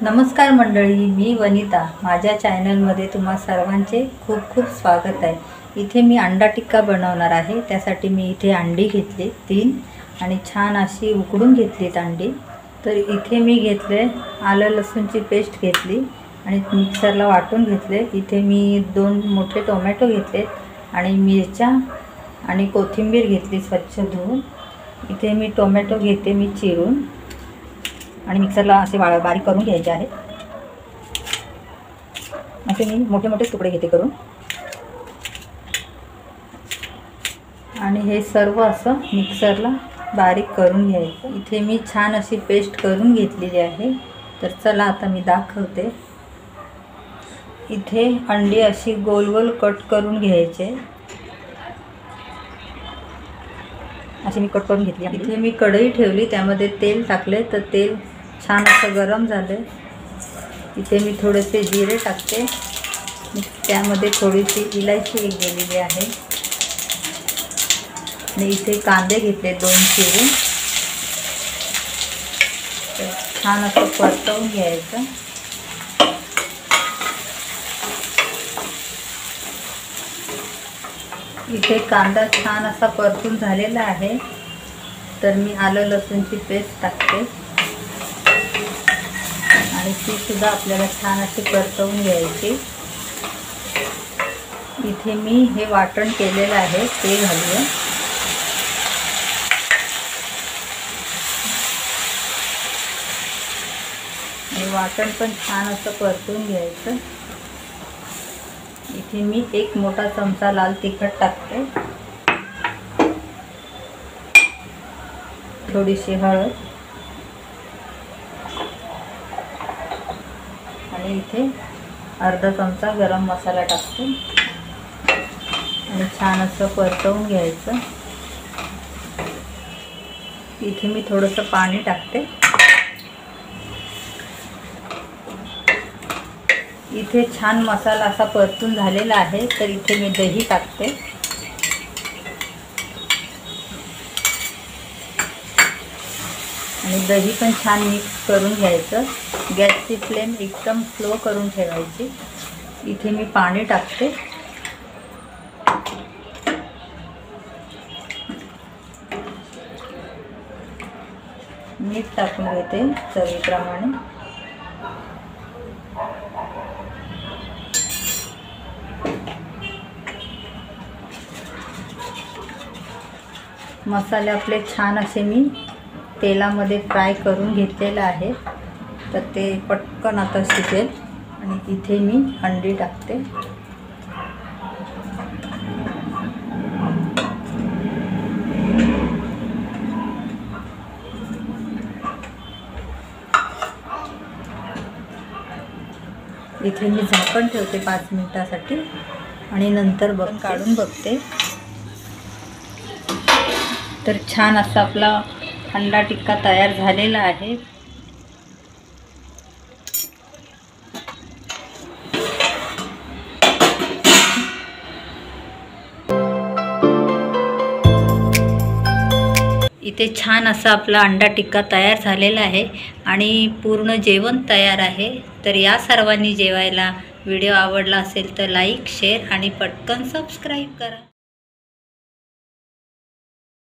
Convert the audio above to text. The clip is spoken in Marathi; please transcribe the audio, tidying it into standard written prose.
नमस्कार मंडळी, मी वनिता. माझ्या चॅनलमध्ये तुम्हा सर्वांचे खूप खूप स्वागत आहे. इथे मी अंडा टिक्का बनवणार आहे. त्यासाठी मी इथे अंडी घेतली 3 आणि छान अशी उकडून घेतलीत अंडी. तर इथे मी घेतले आलं लसूणची पेस्ट घेतली आणि मिक्सरला वाटून घेतले. इथे मी 2 मोठे टोमॅटो घेतले आणि मिरच्या आणि कोथिंबीर घेतली स्वच्छ धुवून. इथे मी टोमॅटो घेते मी चिरून आणि मिक्सरला असे बारीक करून घ्यायचे आहे. असे मी मोठे मोठे तुकडे घेते करून आणि हे सर्व असं मिक्सरला बारीक करून घ्यायचं. इथे मी छान अशी पेस्ट करून घेतलेली आहे. तर चला आता मी दाखवते. इथे अंडी अशी गोल गोल कट करून घ्यायचे. अशी मी कट करून घेतली. इथे मी कढई ठेवली, त्यामध्ये तेल टाकले. तर तेल छान असं गरम झाले. इथे मी थोडेसे जिरे टाकते. त्यामध्ये थोडीशी इलायची एक गेलेली आहे आणि इथे कांदे घेतले 2 चिरून. तर छान असं परतवून घ्यायचं. इथे कांदा छान असा परतून झालेला आहे. तर मी आलं लसूणची पेस्ट टाकते आणि ती सुद्धा आपल्याला छान अशी परतवून घ्यायची. इथे मी हे वाटण केलेलं आहे ते घालूया. आणि वाटण पण छान असं परतून घ्यायचं. इथे मी 1 मोठा चमचा लाल तिखट टाकते, थोडीशी हळद आणि इथे अर्धा चमचा गरम मसाला टाकते आणि छान असं परतवून घ्यायचं. इथे मी थोडंसं पाणी टाकते. इथे छान मसाला असा परतून झालेला आहे. तर इथे मी दही टाकते आणि दही पण छान मिक्स करून घ्यायचं. गॅसची फ्लेम एकदम स्लो करून ठेवायची. इथे मी पाणी टाकते. मीठ टाकून घेते चवीप्रमाणे. मसाले आपले छान असे मी तेलामध्ये फ्राय करून घेतलेलं आहे. तर ते पटकन आता शिजेल. आणि इथे मी अंडी टाकते. इथे मी झाकण ठेवते 5 मिनिटासाठी आणि नंतर काढून बघते. तर छान असा आपला अंडा टिक्का तयार झालेला आहे. इथे छान असा आपला अंडा टिक्का तयार झालेला आहे आणि पूर्ण जेवण तयार आहे. तर या सर्वांनी जेवायला. व्हिडिओ आवडला असेल तर लाईक, शेअर आणि पटकन सबस्क्राईब करा.